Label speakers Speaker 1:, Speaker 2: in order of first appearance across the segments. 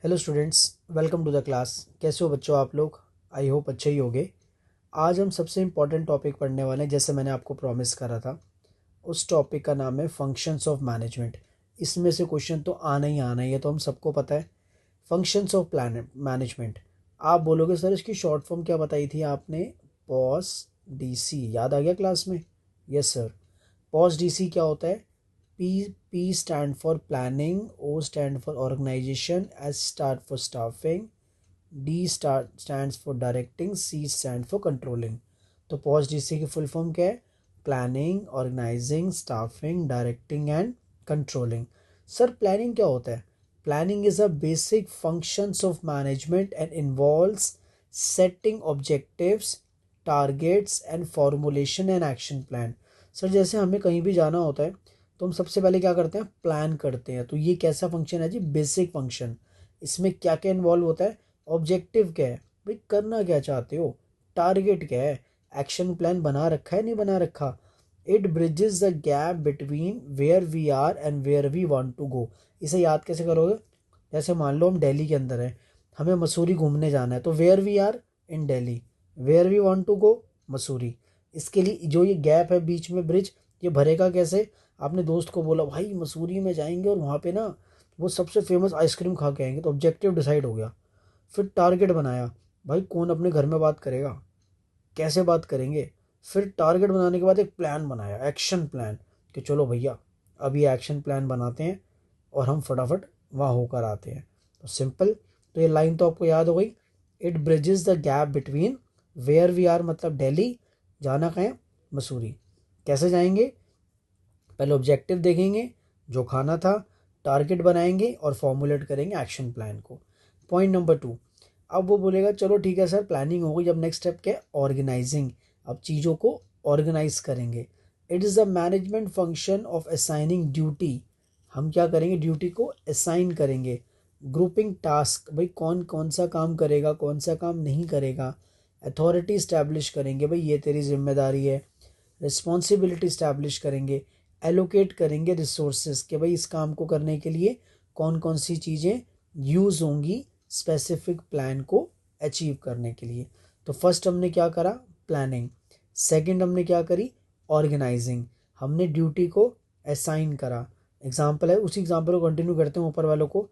Speaker 1: Hello students, welcome to the class. कैसे हो बच्चों आप लोग? आई होप अच्छे ही होंगे। आज हम सबसे इम्पोर्टेंट टॉपिक पढ़ने वाले हैं, जैसे मैंने आपको प्रॉमिस करा था। उस टॉपिक का नाम है फंक्शंस ऑफ मैनेजमेंट। इसमें से क्वेश्चन तो आना ही आना है, ये तो हम सबको पता है। Functions of plan management. आप बोलोगे सर इसकी शॉर्ट फॉर्म क्या बताई थी आपने? POSDC. याद आ गया क्लास में? Yes sir. पॉस डीसी क्या होता है? P stand for planning, O stand for organization, S stand for staffing, stands for directing, C stand for controlling। तो पॉज डीसी की फुल फॉर्म क्या है? Planning, organising, staffing, directing and controlling. Sir planning क्या होता है? Planning is a basic functions of management and involves setting objectives, targets and formulation and action plan. Sir जैसे हमें कहीं भी जाना होता है तो हम सबसे पहले क्या करते हैं? प्लान करते हैं। तो ये कैसा फंक्शन है जी? Basic function. इसमें क्या क्या इन्वॉल्व होता है? ऑब्जेक्टिव क्या है भाई, करना क्या चाहते हो? टारगेट क्या है? एक्शन प्लान बना रखा है नहीं बना रखा? It bridges the gap between where we are and where we want to go. इसे याद कैसे करोगे? जैसे मान लो हम दिल्ली के अंदर हैं, हमें मसूरी घूमने जाना है, तो where we are? In Delhi. Where we want to go? Mussoorie. इसके लिए जो ये गैप है बीच में, ब्रिज, ये भरेगा कैसे? आपने दोस्त को बोला भाई मसूरी में जाएंगे और वहाँ पे ना वो सबसे फेमस आइसक्रीम खा के आएंगे, तो ऑब्जेक्टिव डिसाइड हो गया। फिर टारगेट बनाया, भाई कौन अपने घर में बात करेगा, कैसे बात करेंगे। फिर टारगेट बनाने के बाद एक प्लान बनाया, एक्शन प्लान, कि चलो भैया अब ये एक्शन प्लान बनाते हैं और हम फटाफट वहाँ होकर आते हैं। तो सिंपल। तो ये लाइन तो आपको याद हो गई। It bridges the gap between where we are, मतलब दिल्ली, जाना कहाँ है? मसूरी। कैसे जाएंगे? पहले ऑब्जेक्टिव देखेंगे जो खाना था, टारगेट बनाएंगे और फॉर्मुलेट करेंगे एक्शन प्लान को। Point number 2। अब वो बोलेगा चलो ठीक है सर, प्लानिंग हो गई, जब नेक्स्ट स्टेप क्या है? ऑर्गेनाइजिंग। अब चीज़ों को ऑर्गेनाइज करेंगे। It is the management function of assigning duty. हम क्या करेंगे? ड्यूटी को असाइन करेंगे। ग्रुपिंग टास्क, भाई कौन कौन सा काम करेगा, कौन सा काम नहीं करेगा। अथॉरिटी इस्टेब्लिश करेंगे, भाई ये तेरी जिम्मेदारी है। रिस्पॉन्सिबिलिटी इस्टेब्लिश करेंगे। एलोकेट करेंगे रिसोर्सेज, के भाई इस काम को करने के लिए कौन कौन सी चीज़ें यूज़ होंगी स्पेसिफिक प्लान को अचीव करने के लिए। तो फर्स्ट हमने क्या करा? प्लानिंग। सेकंड हमने क्या करी? ऑर्गेनाइजिंग। हमने ड्यूटी को असाइन करा। एग्जाम्पल है, उसी एग्जाम्पल को कंटिन्यू करते हैं ऊपर वालों को।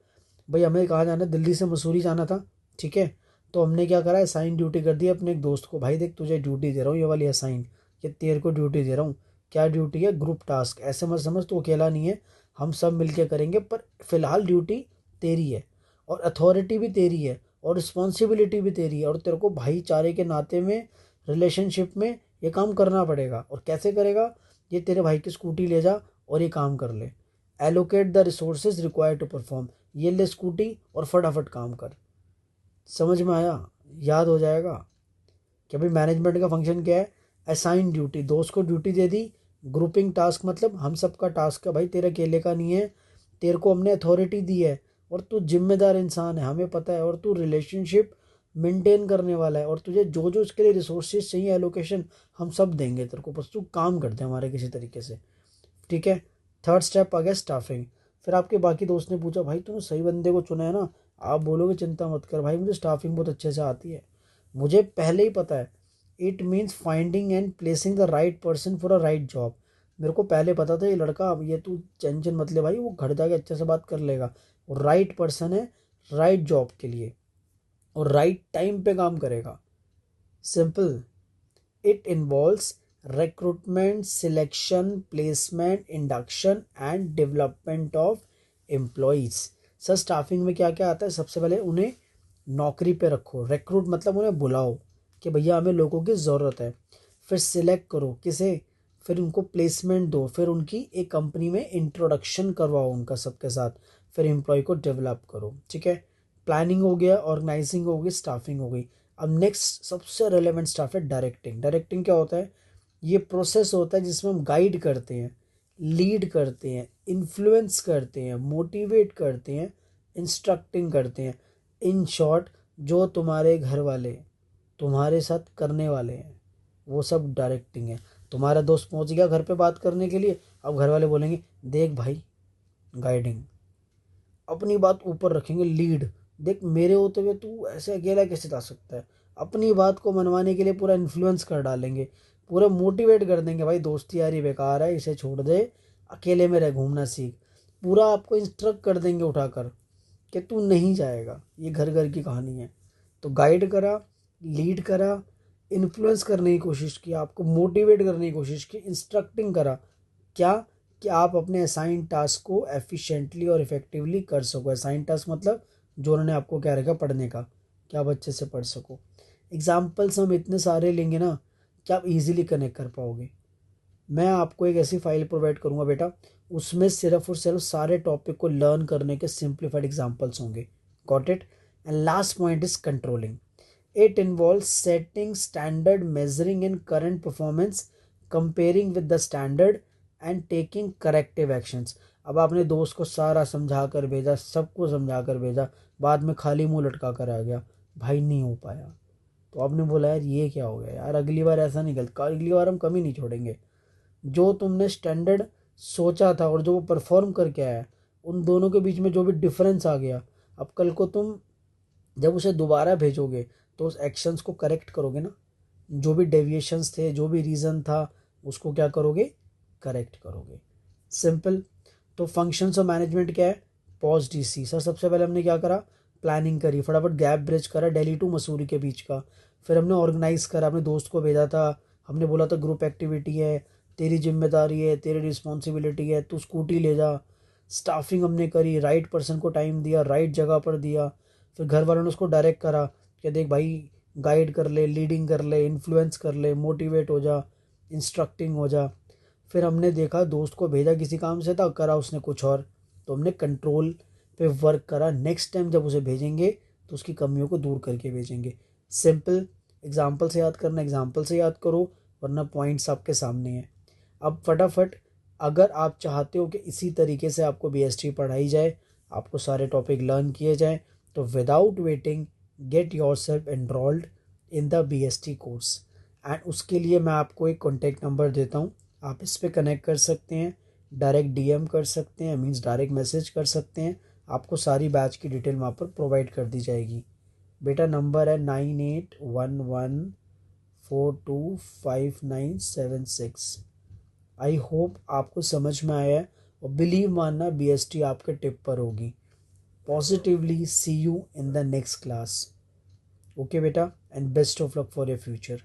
Speaker 1: भाई हमें कहाँ जाना? दिल्ली से मसूरी जाना था, ठीक है। तो हमने क्या करा? असाइन ड्यूटी कर दी अपने एक दोस्त को, भाई देख तुझे ड्यूटी दे रहा हूँ ये वाली असाइन, ये तेरे को ड्यूटी दे रहा हूँ। क्या ड्यूटी है? Group task. ऐसे मत समझ तू अकेला नहीं है, हम सब मिलके करेंगे, पर फिलहाल ड्यूटी तेरी है और अथॉरिटी भी तेरी है और रिस्पॉन्सिबिलिटी भी तेरी है, और तेरे को भाईचारे के नाते में, रिलेशनशिप में ये काम करना पड़ेगा। और कैसे करेगा? ये तेरे भाई की स्कूटी ले जा और ये काम कर ले। Allocate the resources required to perform. ये ले स्कूटी और फटाफट काम कर। समझ में आया? याद हो जाएगा कि भाई मैनेजमेंट का फंक्शन क्या है? असाइन ड्यूटी, दोस्त को ड्यूटी दे दी। ग्रुपिंग टास्क मतलब हम सबका टास्क है, भाई तेरे अकेले का नहीं है, तेरे को हमने अथॉरिटी दी है और तू जिम्मेदार इंसान है, हमें पता है, और तू रिलेशनशिप मेंटेन करने वाला है, और तुझे जो जो उसके लिए रिसोर्सेज चाहिए, एलोकेशन, हम सब देंगे तेरे को, बस तू काम कर दे हमारे किसी तरीके से, ठीक है। थर्ड स्टेप आ गया स्टाफिंग। फिर आपके बाकी दोस्त ने पूछा भाई तूने सही बंदे को चुना है ना? आप बोलोगे चिंता मत कर भाई, मुझे स्टाफिंग बहुत अच्छे से आती है, मुझे पहले ही पता है। It means finding and placing the right person for a right job. मेरे को पहले पता था ये लड़का, अब ये तू टेंशन मत ले भाई, वो घर जाके अच्छे से बात कर लेगा, वो राइट पर्सन है राइट जॉब के लिए, और राइट टाइम पे काम करेगा। Simple. It involves recruitment, selection, placement, induction and development of employees। Sir staffing में क्या क्या आता है? सबसे पहले उन्हें नौकरी पे रखो, रिक्रूट मतलब उन्हें बुलाओ कि भैया हमें लोगों की ज़रूरत है। फिर सिलेक्ट करो किसे? फिर उनको प्लेसमेंट दो, फिर उनकी एक कंपनी में इंट्रोडक्शन करवाओ उनका सबके साथ, फिर एम्प्लॉय को डेवलप करो, ठीक है। प्लानिंग हो गया, ऑर्गेनाइजिंग हो गई, स्टाफिंग हो गई। अब नेक्स्ट सबसे रेलेवेंट स्टाफ है डायरेक्टिंग। डायरेक्टिंग क्या होता है? ये प्रोसेस होता है जिसमें हम गाइड करते हैं, लीड करते हैं, इन्फ्लुएंस करते हैं, मोटिवेट करते हैं, इंस्ट्रक्टिंग करते हैं। इन शॉर्ट, जो तुम्हारे घर वाले तुम्हारे साथ करने वाले हैं वो सब डायरेक्टिंग है। तुम्हारा दोस्त पहुंच गया घर पे बात करने के लिए, अब घर वाले बोलेंगे देख भाई, गाइडिंग, अपनी बात ऊपर रखेंगे, लीड, देख मेरे होते हुए तू ऐसे अकेला कैसे जा सकता है। अपनी बात को मनवाने के लिए पूरा इन्फ्लुएंस कर डालेंगे, पूरा मोटिवेट कर देंगे, भाई दोस्ती यारी बेकार है, इसे छोड़ दे, अकेले में रह, घूमना सीख। पूरा आपको इंस्ट्रक्ट कर देंगे उठाकर कि तू नहीं जाएगा, ये घर घर की कहानी है। तो गाइड करा, लीड करा, इन्फ्लुएंस करने की कोशिश की, आपको मोटिवेट करने की कोशिश की, इंस्ट्रक्टिंग करा। क्या? कि आप अपने असाइन टास्क को एफिशिएंटली और इफेक्टिवली कर सको। असाइन टास्क मतलब जो उन्होंने आपको क्या रखा पढ़ने का, क्या आप अच्छे से पढ़ सको। एग्जाम्पल्स हम इतने सारे लेंगे ना कि आप इजीली कनेक्ट कर पाओगे। मैं आपको एक ऐसी फाइल प्रोवाइड करूंगा बेटा, उसमें सिर्फ और सिर्फ सारे टॉपिक को लर्न करने के सिंप्लीफाइड एग्जाम्पल्स होंगे। Got it? And last point is controlling. It involves setting standard, measuring in current performance, comparing with the standard and taking corrective actions। अब आपने दोस्त को सारा समझा कर भेजा, सबको समझा कर भेजा, बाद में खाली मुंह लटका कर आ गया, भाई नहीं हो पाया, तो आपने बोला यार ये क्या हो गया यार, अगली बार ऐसा नहीं गलत, अगली बार हम कमी नहीं छोड़ेंगे। जो तुमने स्टैंडर्ड सोचा था और जो वो परफॉर्म करके आया, उन दोनों के बीच में जो भी डिफरेंस आ गया, अब कल को तुम जब उसे दोबारा भेजोगे तो उस एक्शंस को करेक्ट करोगे ना। जो भी डेविएशंस थे, जो भी रीज़न था, उसको क्या करोगे? करेक्ट करोगे। सिंपल। तो फंक्शंस ऑफ मैनेजमेंट क्या है? Pause DC. सर सबसे पहले हमने क्या करा? प्लानिंग करी, फटाफट गैप ब्रिज करा दिल्ली टू मसूरी के बीच का। फिर हमने ऑर्गेनाइज करा, अपने दोस्त को भेजा था, हमने बोला था ग्रुप एक्टिविटी है, तेरी जिम्मेदारी है, तेरी रिस्पॉन्सिबिलिटी है, तू स्कूटी ले जा। स्टाफिंग हमने करी, राइट पर्सन को टाइम दिया, राइट जगह पर दिया। फिर घर वालों ने उसको डायरेक्ट करा कि देख भाई, गाइड कर ले, लीडिंग कर ले, इन्फ्लुएंस कर ले, मोटिवेट हो जा, इंस्ट्रक्टिंग हो जा। फिर हमने देखा दोस्त को भेजा किसी काम से था, करा उसने कुछ और, तो हमने कंट्रोल पे वर्क करा। नेक्स्ट टाइम जब उसे भेजेंगे तो उसकी कमियों को दूर करके भेजेंगे। सिंपल। एग्जाम्पल से याद करना, एग्जाम्पल से याद करो, वरना पॉइंट्स आपके सामने हैं। अब फटाफट, अगर आप चाहते हो कि इसी तरीके से आपको बीएसटी पढ़ाई जाए, आपको सारे टॉपिक लर्न किए जाएँ, तो without waiting get your self enrolled in the BST course. And उसके लिए मैं आपको एक कॉन्टैक्ट नंबर देता हूँ, आप इस पर कनेक्ट कर सकते हैं, डायरेक्ट DM कर सकते हैं, मीन्स डायरेक्ट मैसेज कर सकते हैं। आपको सारी बैच की डिटेल वहाँ पर प्रोवाइड कर दी जाएगी। बेटा नंबर है 9811425976। आई होप आपको समझ में आया है, और बिलीव मानना BST आपके टिप पर होगी। Positively see you in the next class. Okay बेटा, and best of luck for your future.